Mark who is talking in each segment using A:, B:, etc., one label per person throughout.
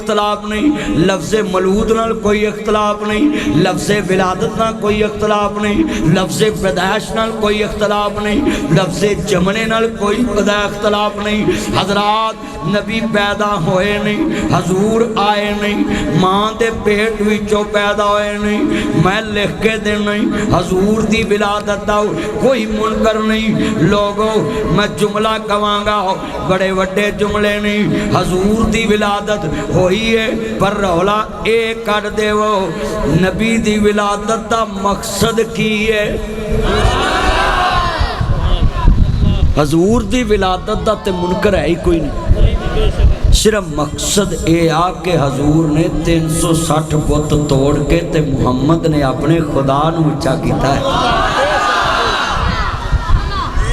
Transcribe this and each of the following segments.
A: इख्तलाफ नहीं, लफ्ज़ मलूद नाल कोई इख्तलाफ नहीं, लफ्ज़ विलादत नाल कोई इख्तलाफ नहीं, लफ्ज़ पैदाइश नाल कोई इख्तलाफ नहीं, लफ्ज़ जमने नाल कोई इख्तलाफ नहीं। हज़रात नबी पैदा होए नहीं, हजूर आए नहीं, मां के पेट विचों पैदा होए नहीं, मैं लिख के देना ही हजूर की विलादत का कोई मुनकर नहीं। लोगों मैं जुमला कवांगा बड़े वड्डे जुमले नहीं, हजूर की विलादत होई है, पर रौला ये कर देवो नबी की विलादत का मकसद की है। हजूर की विलादत का तो मुनकर है ही कोई नहीं, सिर्फ मकसद ये आ कि हजूर ने 360 बुत तोड़ के ते मुहम्मद ने अपने खुदा नूं उच्चा किया है।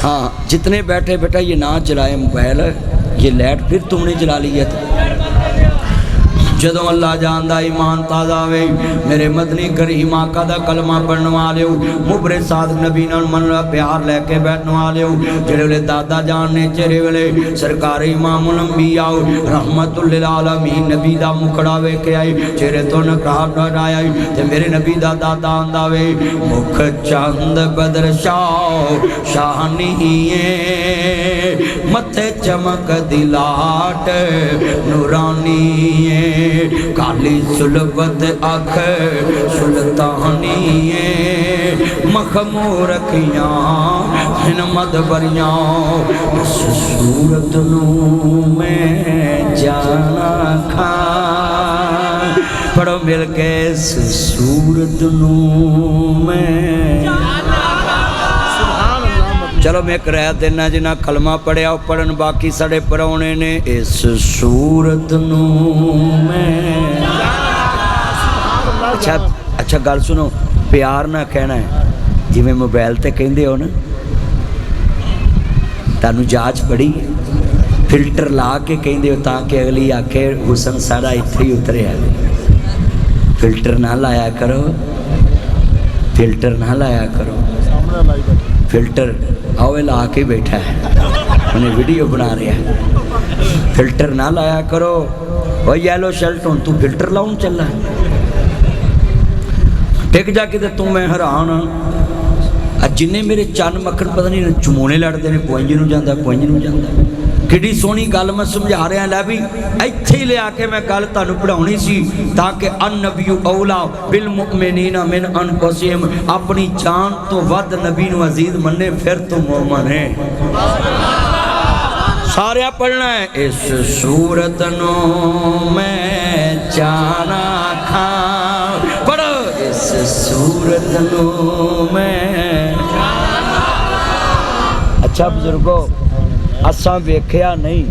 A: हाँ, जितने बैठे बेटा ये ना चलाए मोबाइल, ये लाइट फिर तुमने जला ली है। जदों अल्लाह जानदा ईमान ताज़ा वे, मेरे मदनी करीम आका दा कलमा पढ़ने वाले हो, मुबरे साद नबी नाल मन प्यार लैके बैठने वाले हो, जेड़े वेले दादा जान ने चेहरे वेले सरकार इमामुल अंबिया रहमतुल लिल आलमीन नबी दा मुखड़ा वेखे आई, चेहरे तो नकार आया ते मेरे नबी दा दादा आंदा वे, मुख चंद बदर शाह शाहनीए, मथे चमक दिलाट नूरानीए, काली सुलबत अख सुल्तानीए, मखमूर अखियां हिनमत बरियां, इस सूरत नूं मैं जाना खा। पढ़ो मिल के इस सूरत नूं मैं। चलो मैं कराया देना जिन्हें कलमा पढ़िया पढ़न, बाकी साढ़े परौने ने इस सूरत नूं मैं। अच्छा गल सुनो, प्यार ना कहना है जिमें मोबाइल ते कहंदे हो ना, तानू जांच बड़ी फिल्टर ला के कहंदे हो ताकि अगली आखे हुसन सारा इत्थे ही उतरिया। फिल्टर ना लाया करो, फिल्टर ना लाया करो, फिल्टर आवे ला के बैठा है, उन्हें वीडियो बना रहा है। फिल्टर ना लाया करो, और येलो शर्ट हूँ तू फिल्टर लाउन चला टिक जाके तो तू मैं हैरान हाँ। जिन्हें मेरे चन मक्खन पता नहीं चमोने लड़ते हैं, पुंज नूं जांदा पुंज नूं जांदा। किड्डी सोहनी गल मैं समझा रहा लै भी इत्थे ही लिया के मैं गल तुहानूं पढ़ाउणी सी, ताकि अन्नबियु औला बिल मुमिनीना मिन अनफुसिहिम, अपनी जान तो वध नबी नूं अजीज मन्ने फिर तो मोमन है। सारे पढ़ना है इस सूरत नूं मैं जाना खा, पढ़ो इस सूरत नूं मैं। अच्छा बुजुर्गो, असा वेख्या नहीं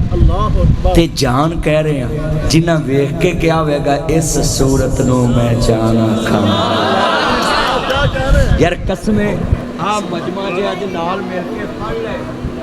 A: ते जान कह रहे हैं, जिन्हें वेख के क्या होगा इस सूरत नूं मैं जाना खा। यार कसमें आ मजमा जे अज नाल मिल के पढ़ ले,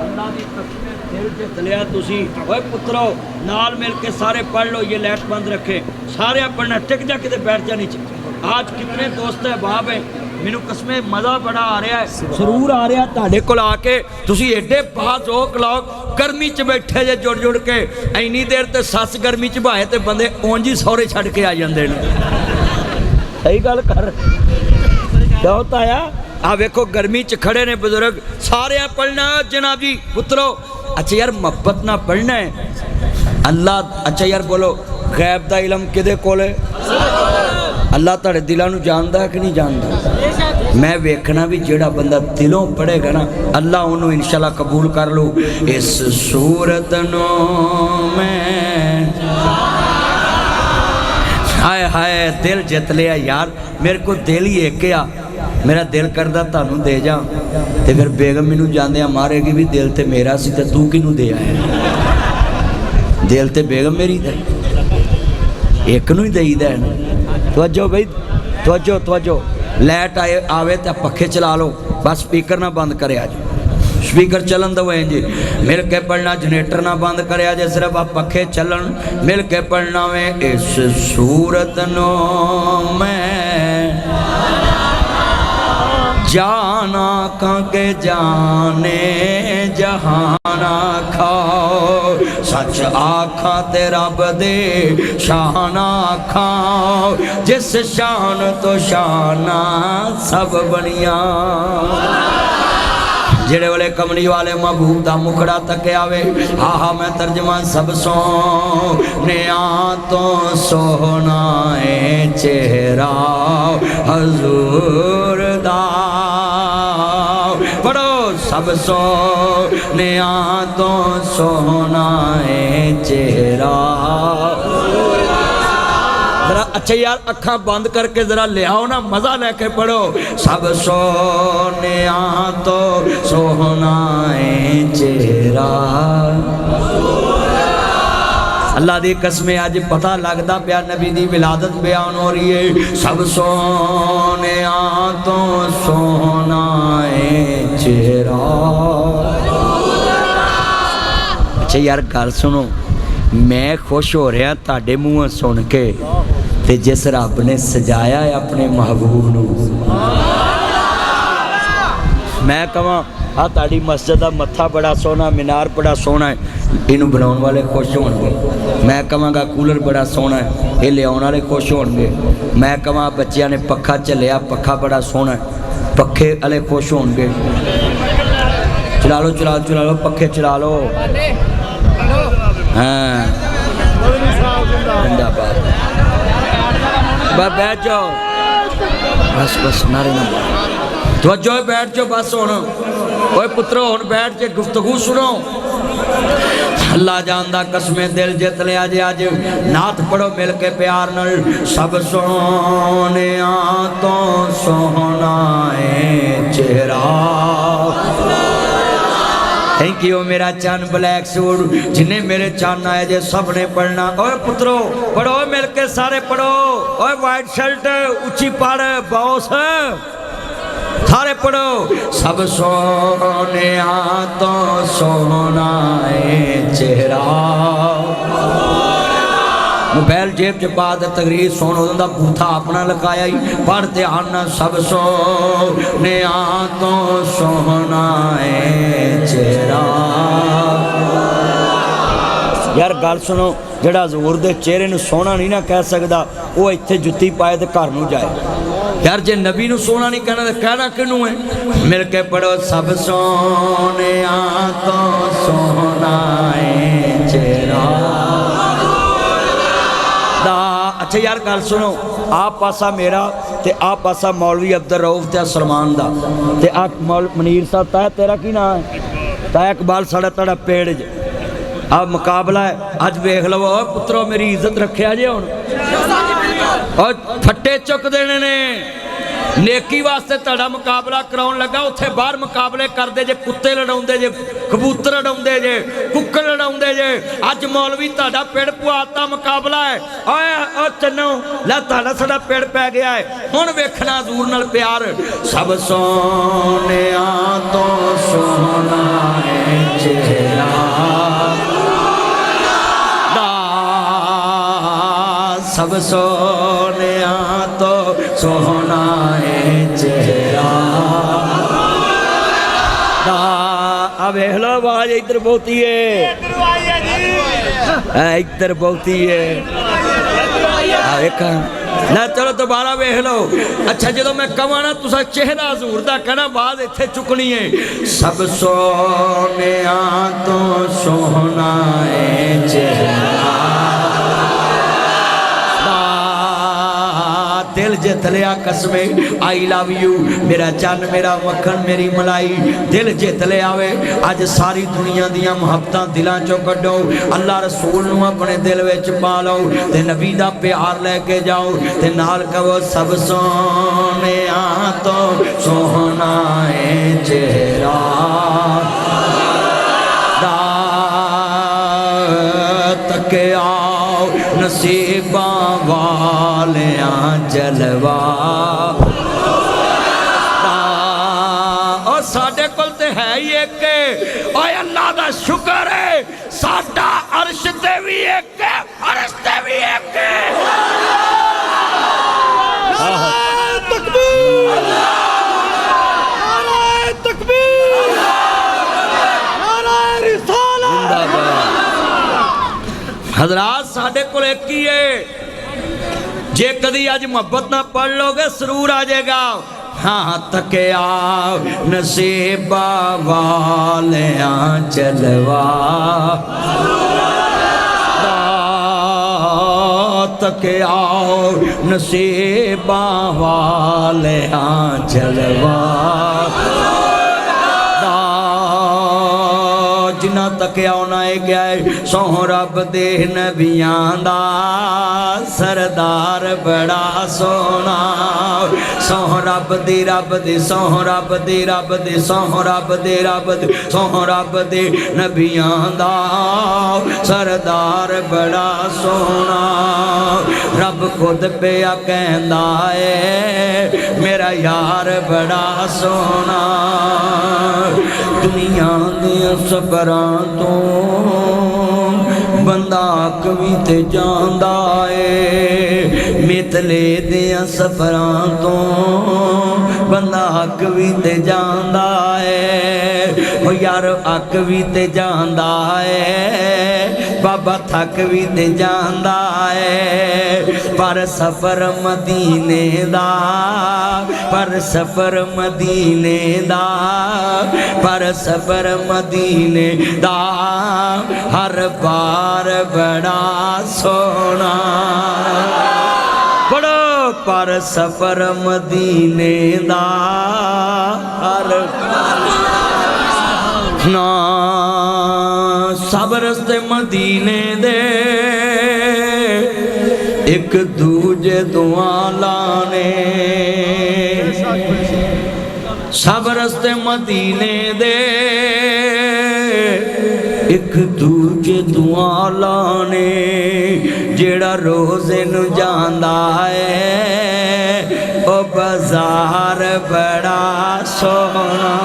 A: अल्लाह दी कसमें दिल ते तलिया तुसी ओए पुत्रो नाल मिल के सारे पढ़ लो। ये लाइट बंद रखे, सारे पढ़ना, टिक जा के बैठ जा नीचे। आज कितने दोस्त अहबाब है, मैनू कसमें मज़ा बड़ा आ रहा है, सरूर आ रहा तुहाडे कोल आके तुसी एडे बाज़ौक लोग गर्मी च बैठे जे जुड़ जुड़ के, इन्नी देर ते सस गर्मी च भाए ते बंदे उंज ही सौरे छड़ के आ जांदे ने। सही गल कर बहुत आया। आ वेखो गर्मी च खड़े ने बुजुर्ग, सारे पढ़ना जनाब जी पुत्रो। अच्छा यार मोहब्बत ना पढ़ना है अल्लाह। अच्छा यार बोलो गैब दा इलम किदे कोल है? अल्लाह तुहाडे दिलां नूं जानदा है कि नहीं जानदा? मैं वेखना भी जेड़ा बंदा दिलों पढ़ेगा ना, अल्लाह उन्होंने इंशाल्लाह कबूल कर लो। इस सूरत नूं मैं हाय हाय दिल जित लिया यार, मेरे को दिल ही एक आ, मेरा दिल करदा तुहानूं दे जा, ते फिर बेगम मैनूं जांदियां मारेगी भी दिल ते मेरा सी ते तू किनूं दे आया? दिल ते बेगम मेरी दा एक नूं ही देईदा है ना। तवज्जो भाई तवज्जो तवज्जो, लाइट आवे तो पखे चला लो, बस स्पीकर ना बंद करे आज, स्पीकर चलन दो जी, मिल के पढ़ना, जनरेटर ना बंद करे जे, सिर्फ आप पखे चलन, मिल के पढ़ना वे। इस सूरत नूं मैं जाना के जाने जहां शान आखाओ, सच आखा ते रब दे शान आखाओ, जिस शान तो शाना सब बनिया। जेड़े वाले कमली वाले महबूब दा मुखड़ा तकिया वे, आहा मैं तर्जमा सब सोने तो सोना है चेहरा हजूर दा। पढ़ो सब सोने तो सोना है चेहरा। जरा अच्छा यार अखा बंद करके जरा ले आओ ना, मजा लेके पढ़ो। सब सोने तो सोना है चेहरा। अल्लाह दी कसमें अज पता लगता पिया नबी दी विलादत बयान हो रही है। सब सोने तो सोना है चेहरा। अच्छा यार गल सुनो, मैं खुश हो रहा ताडे मूँहों सुन के, ते जिस रब ने सजाया है अपने महबूब नूं। मैं कहां आ ताड़ी मस्जिद का मत्था बड़ा सोहना, मीनार बड़ा सोहना है, इनू बनाने वाले खुश होणगे। मैं कहांगा कूलर बड़ा सोहना है, ये लियाउण वाले खुश होणगे। मैं कहां बच्चियां ने पक्खा झलिया, पक्खा बड़ा सोहना है, पक्खे वाले खुश होणगे। चला लो चला लो चला लो, पक्खे चला लो। हाँ जिंदाबाद। बस बैठ जाओ, बस बस नारे ना तवज्जो, बैठ जाओ बस। हुण ओए पुत्रो हुण बैठ के गुफ्तगू सुनो। अल्लाह जानदा कसमें दिल जित लिया जे अज नाथ पढ़ो मिल के प्यार नाल। सब सोने तो सोना है चेहरा। थैंक यू मेरा चन ब्लैक सूट, जिन्हें मेरे चन आए जे सब ने पढ़ना। ओए पुत्रो पढ़ो मिल के सारे पढ़ो। ओए वाइट शर्ट ऊंची पढ़ बॉस, सारे पढ़ो। सब सोने तो सोना है चेहरा। मोबाइल जेब च पा दे, तकरीर सुन उदा बूथा अपना लकाया ही पढ़ ध्यान। सब सोने तो सोना है चेहरा। यार गल सुनो, जड़ा हजूर दे चेहरे नूं सोहना नहीं ना कह सकदा, वो इत्थे जुत्ती पाए ते घर नूं जाए। यार जे नबी नूं सोहना नहीं कहना तो कहना किनू है। मिल के पढ़ो। सब सोने तो सोना है चेहरा। अच्छा यार गल सुनो, आ पासा मेरा ते आ पासा मौलवी अब्दुल रऊफ ते सलमान दा ते आ मौल मनीर साहब। ताया तेरा की नाम है? ताया इकबाल साड़ा ताड़ा पेड़ ज आ मुकाबला है। अज वेख लो पुत्रो मेरी इज्जत रखिया जे हुण, और फट्टे चुक देने ने। नेकी वास्ते ताड़ा मुकाबला कराउण लगा, उत्थे बाहर मुकाबले करदे जे, कुत्ते लड़ाउंदे जे, कबूतर लड़ाउंदे जे, कुक्कड़ लड़ाउंदे जे। अज मौलवी ताड़ा पेड़ पुआता मुकाबला है। ओए ओ चन्नो ला ताड़ा साड़ा पेड़ पै गया है, हुण वेखना हजूर नाल प्यार। सब सोने तो सोना है चेहरा। सब सोने तो सोना है चेहरा। अब वेख लो आवाज इधर बहुती है, इधर बहुती है। ना चलो दोबारा वेख लो। अच्छा जो मैं कहा ना तुसा चेहरा हजूर दा कहना, बात इत्थे चुकनी है। सब सोने तो सोना है चेहरा। दिल जित लिया कसमें, आई लव यू मेरा चन मेरा मक्खन मेरी मलाई। दिल जित लिया वे अज सारी दुनिया दियां मुहब्बतां दिलां चों कड्डो। अल्लाह रसूल नूं अपने दिल विच पा लो ते नबी दा प्यार लैके जाओ ते नाल कहो सब सोने तो सोहना है चेहरा। तके आओ नसीबा वालियां जलवा। और साडे कोल ते है ही एक, ओए अल्लाह दा शुक्र है साडा अर्श ते भी एक है, अर्श ते भी एक है। तकबीर नारे तकबीर नारे रिसालत। हजरात साढ़े को एक ही है, जे कदी अज मोहब्बत ना पढ़ लोगे सरूर आ जाएगा। हाँ तकिया नसीबा वालिया चलवा, तकिया नसीबा वालिया चलवा, जिन्ना तकिया उन्हें गया सोह रब दे नबियां दा सरदार बड़ा सोना, सोह रब दी रब दी सोह रब दी रब दी सोह रब दे रब दी सोह रब दे नबियां दा सरदार बड़ा सोना। रब खुद पिया कहंदा है मेरा यार बड़ा सोना। दुनिया दे सफरां तो बंदा अक भी ते जांदा है, मितले दियां सफरां तो बंदा अक भी ते जांदा है। ओ यार अक भी ते जांदा है, बाबा थक भी ते जांदा है। पर सफर मदीने दा, पर सफर मदीने दा, पर सफर मदीने दा हर बार बड़ा सोना। पढ़ो पर सफर मदीने दा हर ना, सब रस्ते मदीने दे एक दूजे दुआ लाने, सब रस्ते मदीने दे एक दूजे दुआ लाने। जेड़ा रोज़े नू जांदा है ओ बाजार बड़ा सोना।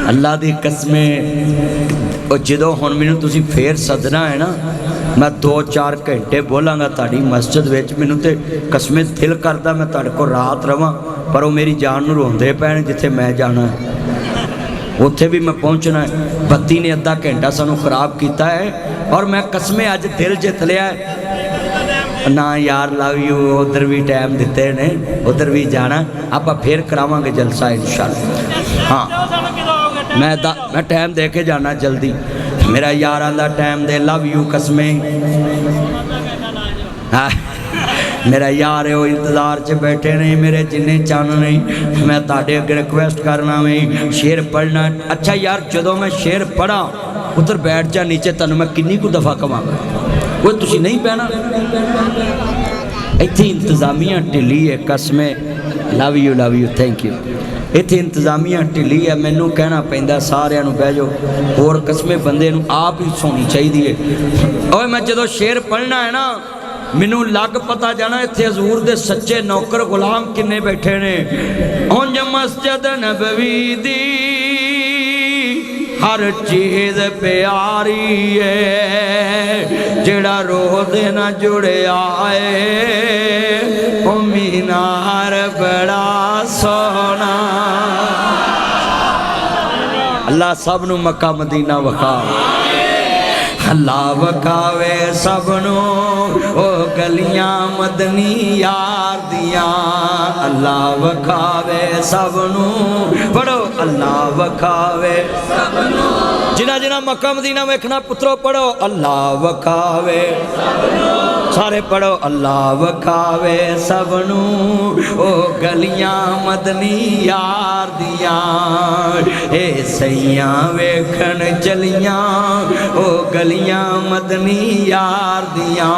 A: अल्लाह दी कसमें ओ जदों हुण मैनूं तुसीं फेर सदना है ना, मैं 2-4 घंटे बोलांगा ताड़ी मस्जिद विच, मैनूं ते कसमें दिल करदा मैं तुहाडे कोल रात रवां, पर वो मेरी जान नूं रोंदे पैण जिथे मैं जाना है उत्थे भी मैं पहुँचना है। बत्ती ने अद्धा घंटा सानू खराब किया है और मैं कसमें अज दिल जित लिया है ना यार लव यू। उधर भी टाइम दिते ने, उधर भी जाना, आप फिर करावांगे जलसा इंशाअल्लाह। हाँ मैं टाइम दे के जाना जल्दी, मेरा यारां दा टाइम दे। लव यू कसमें। हाँ मेरा यार है वो इंतजार च बैठे ने, मेरे जिन्ने चन नहीं। मैं ताड़े अगे रिक्वेस्ट करना मैं शेर पढ़ना। अच्छा यार जदों मैं शेर पढ़ा उधर बैठ जा नीचे, तैनूं मैं किन्नी कु दफ़ा कवांगा, वो तुसीं नहीं पैना। इत्थे इंतजामिया ढिली है कसमें। Love you thank you. इत्थे इंतजामिया ढिली है, मैनू कहना पैंदा सारिਆਂ ਨੂੰ बह जाओ, होर कसमें बंदे नूं आप ही सोनी चाहिए है। और मैं जदों शेर पढ़ना है ना मैनू लग पता जाना इत्थे हजूर दे सच्चे नौकर गुलाम किन्ने बैठे ने। उंज मस्जिद नबवी दी हर चीज प्यारी है, जेड़ा रोज़ ना जुड़िया है ओ मीनार बड़ा सोना। अल्लाह सब नू मक्का मदीना वखा, अल्लाह वखावे सबनू ओ गलियां मदनी यार दियां। अल्लाह वखावे सबनू, पढ़ो अल्लाह वखावे सबनू। जिन्ना जिन्ना मक्का मदीना वेखना पुत्रो पढ़ो अल्लाह वखावे सबनू। सारे पढ़ो अल्लाह वखावे सबनू ओ गलियां मदनी यार दियां। ए सैयां वेखन चलियां ओ गलियां मदनी यार दियां।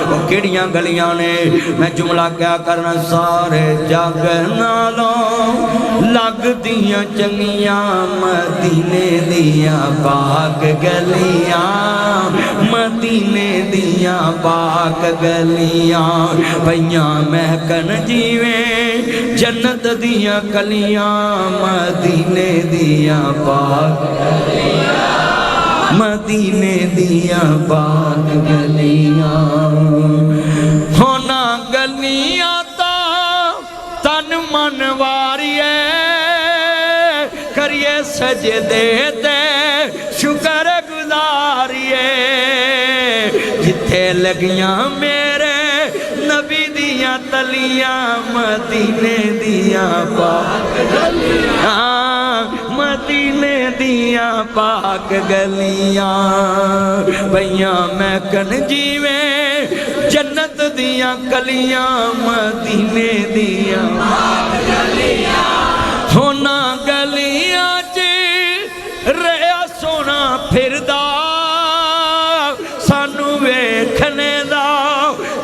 A: ओ किहड़ियां गलियां ने, मैं जुमला क्या करना। सारे जग नालों लगदियां चंगियां मदीने दियां पाक गलियां, मदीने दियां पाक गलियां। पईयां महकन जीवें जन्नत दियां कलियां, मदीने दियां पाक गलियां, मदीने दियां पाक गलियां। होना गलियां ता तन मन वारिए, करिए सजदे ते शुक्र जिथे लगियां मेरे नबी दियां तलियां मदीने दियां पाक गलियां मदीने दियां पाक गलियां भैया मैं कन जीवे जन्नत दियां कलियां मदीने दियां पाक गलियां होना गलियां च रहा सोना फिरदा सानू वेखने दा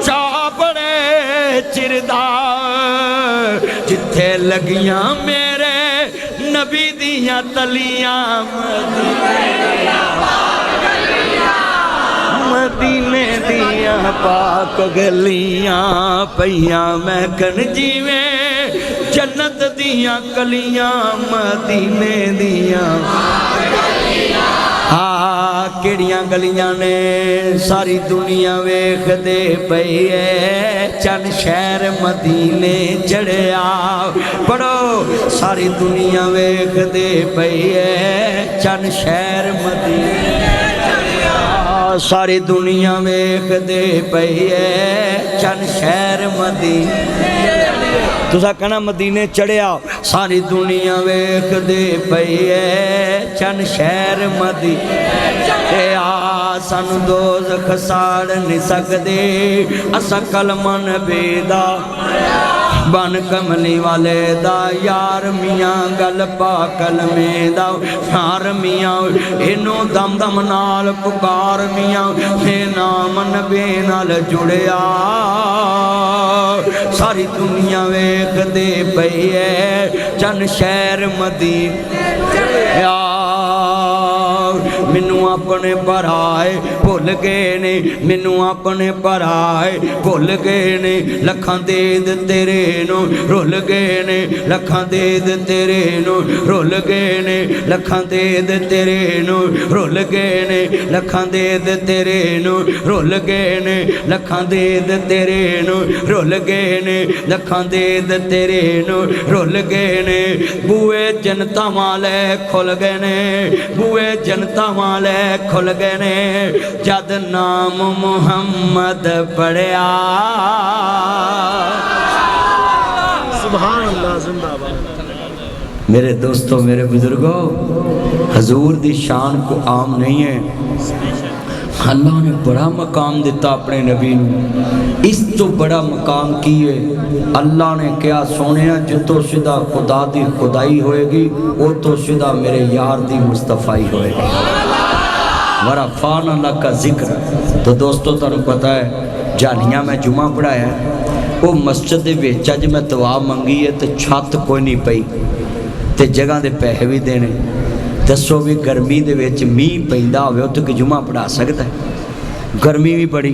A: चा बड़े चिरदा जिथे लगियां मेरे नबी दियां तलियां मदीने दियां पाक गलियां पईयां मैं कन जीवे जन्नत दियां कलियां मदीने दियां केड़ियां गलियां ने सारी दुनिया वेखदे पई है चन शहर मदीने चढ़िया पढ़ो सारी दुनिया वेखदे पई है चन शहर मदीने चढ़िया सारी दुनिया वेखदे पई है चन शहर मदीने तुसा कहना मदीने चढ़िया सारी दुनिया वेखदे पई है चन शहर मदीने चढ़िया सानू दोज़ख साड़ नहीं सकदे असा कलमा नबी दा बन कमली वाले दा यार मियाँ गल पा कलमे दा यार मियाँ इनू दम दम नाल पुकार मियाँ हे नाम नबी नाल जुड़िया सारी दुनिया वेखदे पई है चन शहर मदीने मैनू अपने भराए भुल गए ने मैनू अपने भराए भुल गए ने लखां दे तेरे नो रुल गए ने लखां दे तेरे नो रुल गए ने लखां दे तेरे नो रुल गए ने लखां दे तेरे नो रुल गए ने लखां दे तेरे नो रुल गए ने लखां दे तेरे नो रुल गए ने बूए जनता वाले खुल गए ने बूए जनता वाले खुल गए ने जद नाम मुहम्मद पढ़िया सुभान अल्लाह जिंदाबाद। मेरे दोस्तों मेरे बुजुर्गों हजूर दी शान को आम नहीं है अल्लाह ने बड़ा मकाम दिता अपने नबी नूं इस तो बड़ा मकाम की है अल्लाह ने क्या सोने जितो सीधा खुदा दी खुदाई होएगी वो तो सीधा मेरे यार दी मुस्तफाई होएगी वरा फान अल्लाह का जिक्र। तो दोस्तों तुहानू पता है जानिया मैं जुमा पढ़ाया वो मस्जिद दे विच अज मैं दुआ मंगी है तो छत कोई नहीं पई ते जगह दे पैसे भी देने दसो भी गर्मी दे विच मींह पैंदा होवे उत्ते कि जुमा पढ़ा सकदा है गर्मी भी बड़ी।